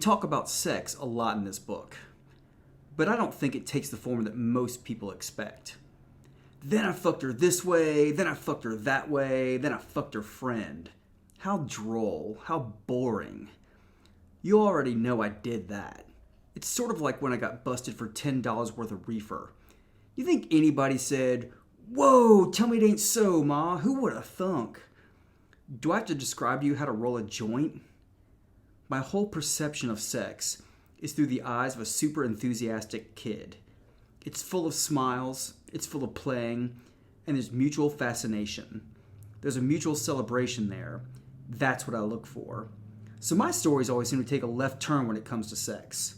talk about sex a lot in this book, but I don't think it takes the form that most people expect. Then I fucked her this way, then I fucked her that way, then I fucked her friend. How droll, how boring. You already know I did that. It's sort of like when I got busted for $10 worth of reefer. You think anybody said, "Whoa, tell me it ain't so, ma, who would have thunk?" Do I have to describe to you how to roll a joint? My whole perception of sex is through the eyes of a super enthusiastic kid. It's full of smiles, it's full of playing, and there's mutual fascination. There's a mutual celebration there. That's what I look for. So my stories always seem to take a left turn when it comes to sex.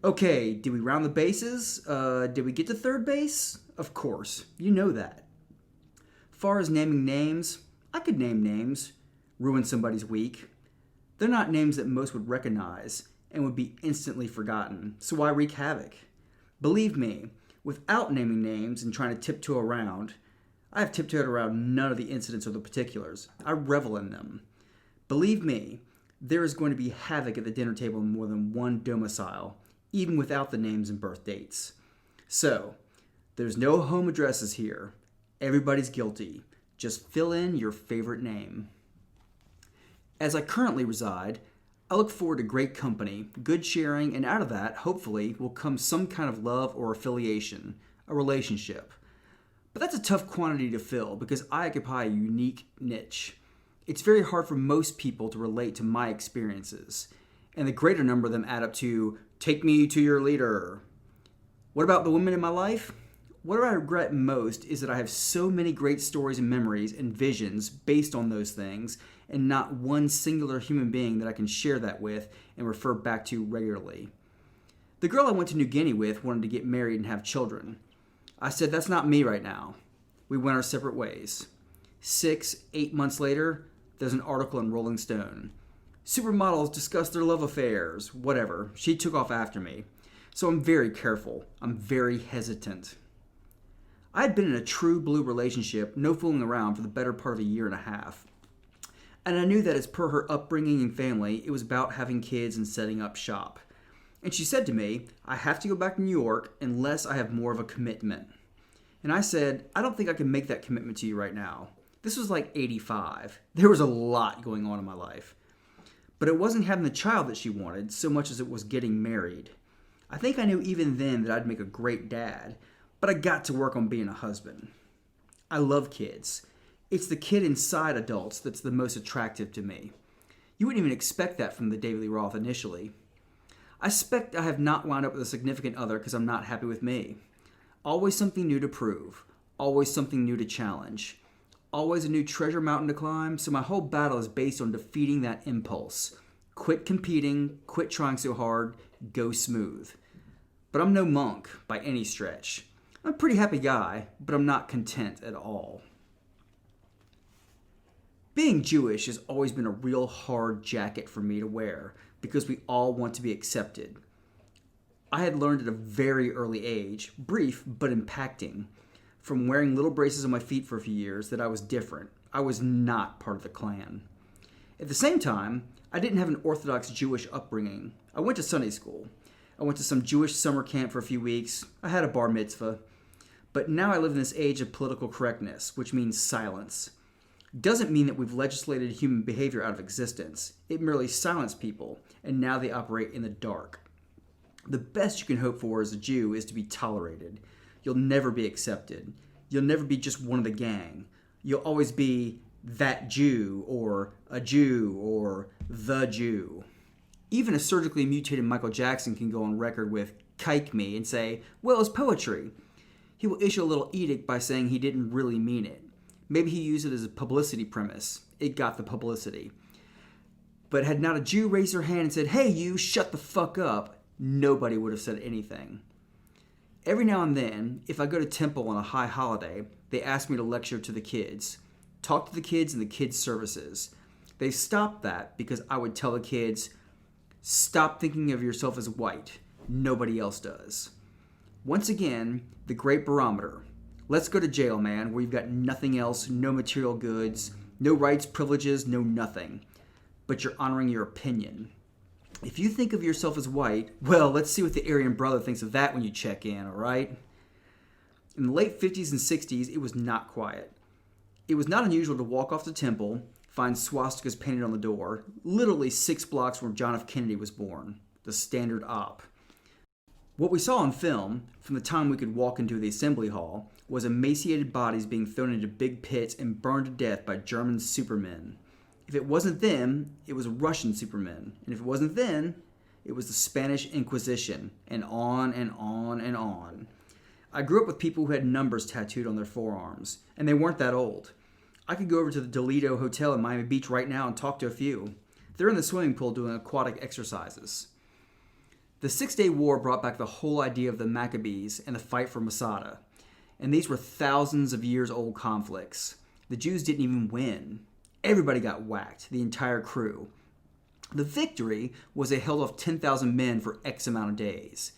Okay, did we round the bases? Did we get to third base? Of course, you know that. Far as naming names, I could name names, ruin somebody's week. They're not names that most would recognize and would be instantly forgotten, so why wreak havoc? Believe me, without naming names and trying to tiptoe around, I have tiptoed around none of the incidents or the particulars. I revel in them. Believe me, there is going to be havoc at the dinner table in more than one domicile, even without the names and birth dates. So, there's no home addresses here. Everybody's guilty. Just fill in your favorite name. As I currently reside, I look forward to great company, good sharing, and out of that, hopefully, will come some kind of love or affiliation, a relationship. But that's a tough quantity to fill because I occupy a unique niche. It's very hard for most people to relate to my experiences, and the greater number of them add up to, "Take me to your leader." What about the women in my life? What I regret most is that I have so many great stories and memories and visions based on those things, and not one singular human being that I can share that with and refer back to regularly. The girl I went to New Guinea with wanted to get married and have children. I said, "That's not me right now." We went our separate ways. 6-8 months later, there's an article in Rolling Stone. Supermodels discuss their love affairs, whatever. She took off after me. So I'm very careful. I'm very hesitant. I had been in a true blue relationship, no fooling around, for the better part of a year and a half. And I knew that as per her upbringing and family, it was about having kids and setting up shop. And she said to me, "I have to go back to New York unless I have more of a commitment." And I said, "I don't think I can make that commitment to you right now." This was like 85. There was a lot going on in my life. But it wasn't having the child that she wanted so much as it was getting married. I think I knew even then that I'd make a great dad, but I got to work on being a husband. I love kids. It's the kid inside adults that's the most attractive to me. You wouldn't even expect that from the Lee Roth initially. I suspect I have not wound up with a significant other because I'm not happy with me. Always something new to prove. Always something new to challenge. Always a new treasure mountain to climb, so my whole battle is based on defeating that impulse. Quit competing, quit trying so hard, go smooth. But I'm no monk by any stretch. I'm a pretty happy guy, but I'm not content at all. Being Jewish has always been a real hard jacket for me to wear because we all want to be accepted. I had learned at a very early age, brief but impacting, from wearing little braces on my feet for a few years, that I was different. I was not part of the clan. At the same time, I didn't have an Orthodox Jewish upbringing. I went to Sunday school. I went to some Jewish summer camp for a few weeks. I had a bar mitzvah. But now I live in this age of political correctness, which means silence. Doesn't mean that we've legislated human behavior out of existence. It merely silenced people, and now they operate in the dark. The best you can hope for as a Jew is to be tolerated. You'll never be accepted. You'll never be just one of the gang. You'll always be that Jew, or a Jew, or the Jew. Even a surgically mutated Michael Jackson can go on record with "kike me" and say, "Well, it's poetry." He will issue a little edict by saying he didn't really mean it. Maybe he used it as a publicity premise. It got the publicity. But had not a Jew raised their hand and said, "Hey, you, shut the fuck up," nobody would have said anything. Every now and then, if I go to temple on a high holiday, they ask me to lecture to the kids. Talk to the kids in the kids' services. They stopped that because I would tell the kids, "Stop thinking of yourself as white. Nobody else does." Once again, the great barometer. Let's go to jail, man, where you've got nothing else, no material goods, no rights, privileges, no nothing. But you're honoring your opinion. If you think of yourself as white, well, let's see what the Aryan brother thinks of that when you check in, all right? In the late 50s and 60s, it was not quiet. It was not unusual to walk off the temple, find swastikas painted on the door, literally 6 blocks from where John F. Kennedy was born, the standard op. What we saw on film, from the time we could walk into the assembly hall, was emaciated bodies being thrown into big pits and burned to death by German supermen. If it wasn't them, it was Russian supermen. And if it wasn't then, it was the Spanish Inquisition, and on and on and on. I grew up with people who had numbers tattooed on their forearms, and they weren't that old. I could go over to the Toledo Hotel in Miami Beach right now and talk to a few. They're in the swimming pool doing aquatic exercises. The 6-Day War brought back the whole idea of the Maccabees and the fight for Masada. And these were thousands of years old conflicts. The Jews didn't even win. Everybody got whacked, the entire crew. The victory was they held off 10,000 men for X amount of days.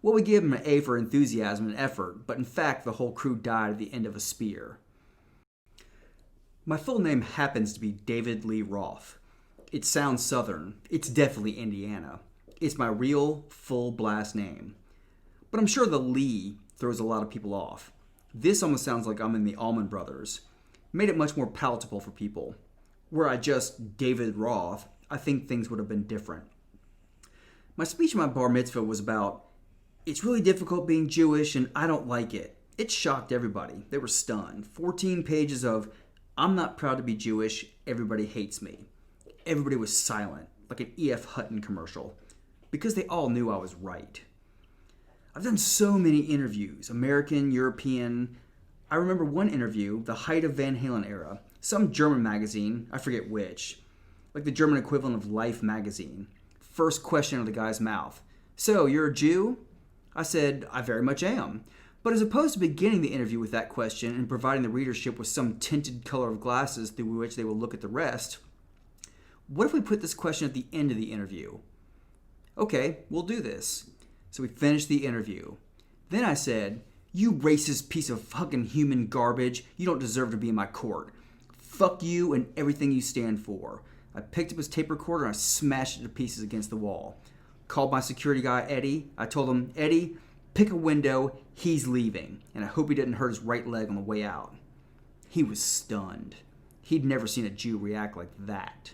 Well, we gave them an A for enthusiasm and effort, but in fact the whole crew died at the end of a spear. My full name happens to be David Lee Roth. It sounds Southern. It's definitely Indiana. It's my real, full blast name. But I'm sure the Lee throws a lot of people off. This almost sounds like I'm in the Allman Brothers. Made it much more palatable for people. Were I just David Roth, I think things would have been different. My speech at my bar mitzvah was about, it's really difficult being Jewish and I don't like it. It shocked everybody. They were stunned. 14 pages of, I'm not proud to be Jewish, everybody hates me. Everybody was silent, like an E.F. Hutton commercial, because they all knew I was right. I've done so many interviews, American, European. I remember one interview, the height of Van Halen era, some German magazine, I forget which, like the German equivalent of Life magazine. First question out of the guy's mouth, so you're a Jew? I said, I very much am. But as opposed to beginning the interview with that question and providing the readership with some tinted color of glasses through which they will look at the rest, what if we put this question at the end of the interview? Okay, we'll do this. So we finished the interview. Then I said, you racist piece of fucking human garbage, you don't deserve to be in my court. Fuck you and everything you stand for. I picked up his tape recorder and I smashed it to pieces against the wall. Called my security guy, Eddie. I told him, Eddie, pick a window, he's leaving. And I hope he didn't hurt his right leg on the way out. He was stunned. He'd never seen a Jew react like that.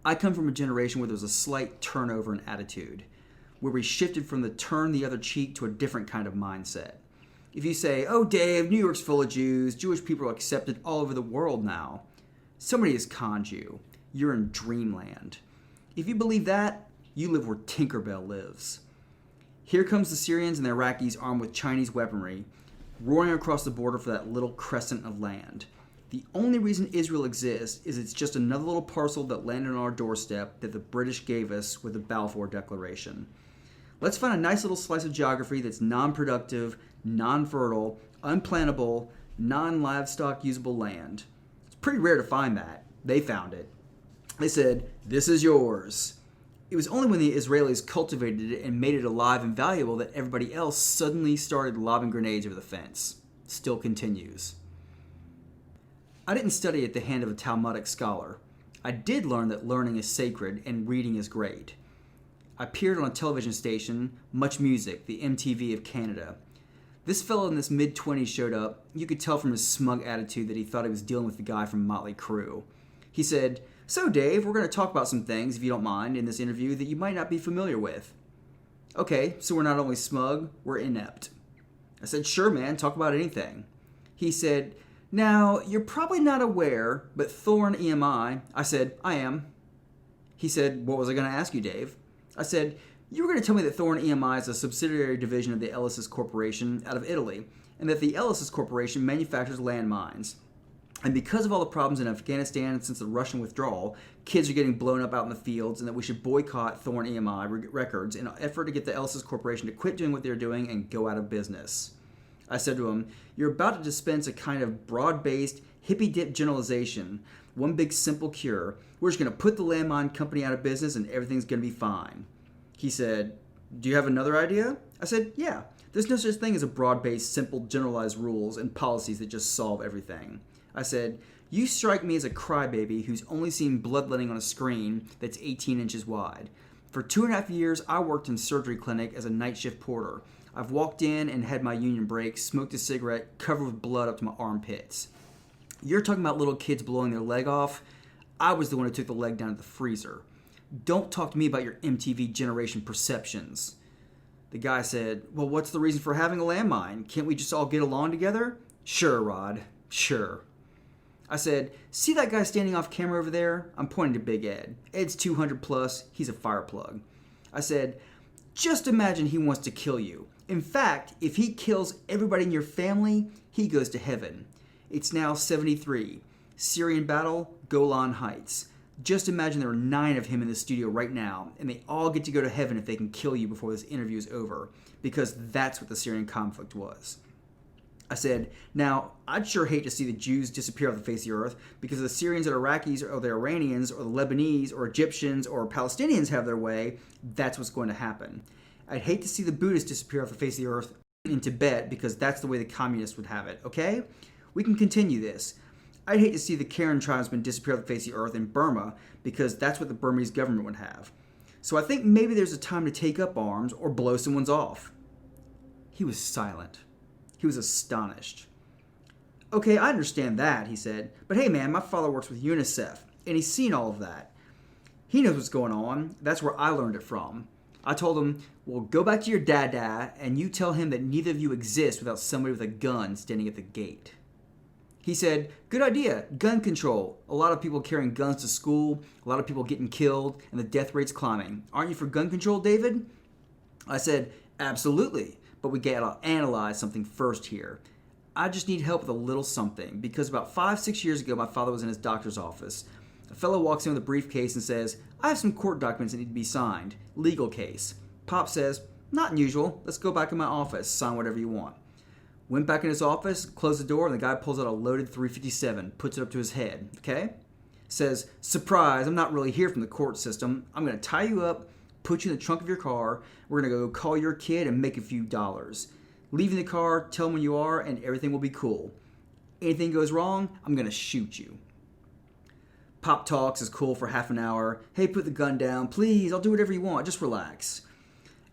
I come from a generation where there was a slight turnover in attitude, where we shifted from the turn the other cheek to a different kind of mindset. If you say, oh Dave, New York's full of Jews, Jewish people are accepted all over the world now, somebody has conned you. You're in dreamland. If you believe that, you live where Tinkerbell lives. Here comes the Syrians and the Iraqis armed with Chinese weaponry, roaring across the border for that little crescent of land. The only reason Israel exists is it's just another little parcel that landed on our doorstep that the British gave us with the Balfour Declaration. Let's find a nice little slice of geography that's non-productive, non-fertile, unplantable, non-livestock usable land. It's pretty rare to find that. They found it. They said, this is yours. It was only when the Israelis cultivated it and made it alive and valuable that everybody else suddenly started lobbing grenades over the fence. Still continues. I didn't study at the hand of a Talmudic scholar. I did learn that learning is sacred and reading is great. I appeared on a television station, Much Music, the MTV of Canada. This fellow in his mid-20s showed up. You could tell from his smug attitude that he thought he was dealing with the guy from Motley Crue. He said, so Dave, we're going to talk about some things, if you don't mind, in this interview that you might not be familiar with. Okay, so we're not only smug, we're inept. I said, sure man, talk about anything. He said, now, you're probably not aware, but Thorne EMI, I said, I am. He said, what was I going to ask you, Dave? I said, you were going to tell me that Thorne EMI is a subsidiary division of the Ellis Corporation out of Italy, and that the Ellis Corporation manufactures landmines. And because of all the problems in Afghanistan since the Russian withdrawal, kids are getting blown up out in the fields, and that we should boycott Thorne EMI records in an effort to get the Ellis Corporation to quit doing what they're doing and go out of business. I said to him, you're about to dispense a kind of broad-based, hippy-dip generalization, one big simple cure. We're just going to put the landmine company out of business and everything's going to be fine. He said, do you have another idea? I said, yeah. There's no such thing as a broad-based, simple, generalized rules and policies that just solve everything. I said, You strike me as a crybaby who's only seen bloodletting on a screen that's 18 inches wide. For 2.5 years, I worked in surgery clinic as a night shift porter. I've walked in and had my union break, smoked a cigarette, covered with blood up to my armpits. You're talking about little kids blowing their leg off. I was the one who took the leg down to the freezer. Don't talk to me about your MTV generation perceptions. The guy said, well, what's the reason for having a landmine? Can't we just all get along together? Sure, Rod. Sure. I said, see that guy standing off camera over there? I'm pointing to Big Ed. Ed's 200 plus. He's a fireplug. I said, just imagine he wants to kill you. In fact, if he kills everybody in your family, he goes to heaven. It's now 73. Syrian battle, Golan Heights. Just imagine there are 9 of him in the studio right now, and they all get to go to heaven if they can kill you before this interview is over, because that's what the Syrian conflict was. I said, now, I'd sure hate to see the Jews disappear off the face of the earth, because the Syrians or Iraqis or the Iranians or the Lebanese or Egyptians or Palestinians have their way, that's what's going to happen. I'd hate to see the Buddhists disappear off the face of the earth in Tibet, because that's the way the communists would have it, okay? We can continue this. I'd hate to see the Karen tribesmen disappear off the face of the earth in Burma, because that's what the Burmese government would have. So I think maybe there's a time to take up arms or blow someone's off. He was silent. He was astonished. Okay, I understand that, he said. But hey man, my father works with UNICEF, and he's seen all of that. He knows what's going on. That's where I learned it from. I told him, well, go back to your dada, and you tell him that neither of you exist without somebody with a gun standing at the gate. He said, good idea, gun control. A lot of people carrying guns to school, a lot of people getting killed, and the death rate's climbing. Aren't you for gun control, David? I said, absolutely, but we gotta analyze something first here. I just need help with a little something, because about 5-6 years ago, my father was in his doctor's office. A fellow walks in with a briefcase and says, I have some court documents that need to be signed. Legal case. Pop says, not unusual. Let's go back in my office. Sign whatever you want. Went back in his office, closed the door, and the guy pulls out a loaded .357, puts it up to his head, okay? Says, surprise, I'm not really here from the court system. I'm going to tie you up, put you in the trunk of your car. We're going to go call your kid and make a few dollars. Leave in the car, tell him when you are, and everything will be cool. Anything goes wrong, I'm going to shoot you. Pop talks is cool for half an hour. Hey, put the gun down. Please, I'll do whatever you want. Just relax.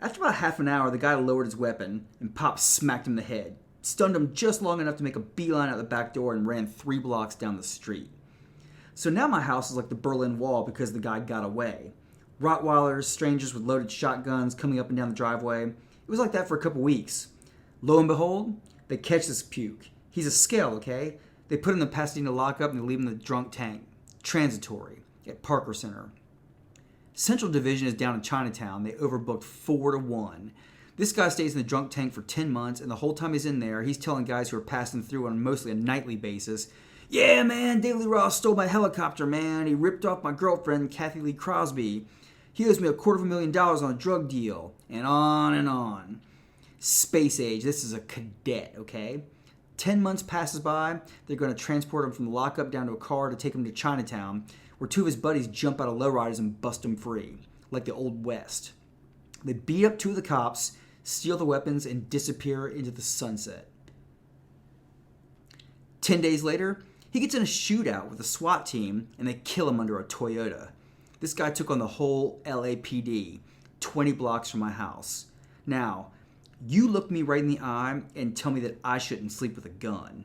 After about half an hour, the guy lowered his weapon, and Pop smacked him in the head. Stunned him just long enough to make a beeline out the back door and ran 3 blocks down the street. So now my house is like the Berlin Wall because the guy got away. Rottweilers, strangers with loaded shotguns coming up and down the driveway. It was like that for a couple weeks. Lo and behold, they catch this puke. He's a scale, okay? They put him in the Pasadena lockup and they leave him in the drunk tank. Transitory. At Parker Center. Central Division is down in Chinatown. They overbooked 4-1. This guy stays in the drunk tank for 10 months, and the whole time he's in there, he's telling guys who are passing through on mostly a nightly basis, yeah, man, Lee Roth stole my helicopter, man. He ripped off my girlfriend, Kathy Lee Crosby. He owes me $250,000 on a drug deal. And on and on. Space age. This is a cadet, okay? 10 months passes by. They're going to transport him from the lockup down to a car to take him to Chinatown, where 2 of his buddies jump out of lowriders and bust him free, like the Old West. They beat up 2 of the cops, steal the weapons, and disappear into the sunset. 10 days later, he gets in a shootout with a SWAT team, and they kill him under a Toyota. This guy took on the whole LAPD, 20 blocks from my house. Now, you look me right in the eye and tell me that I shouldn't sleep with a gun.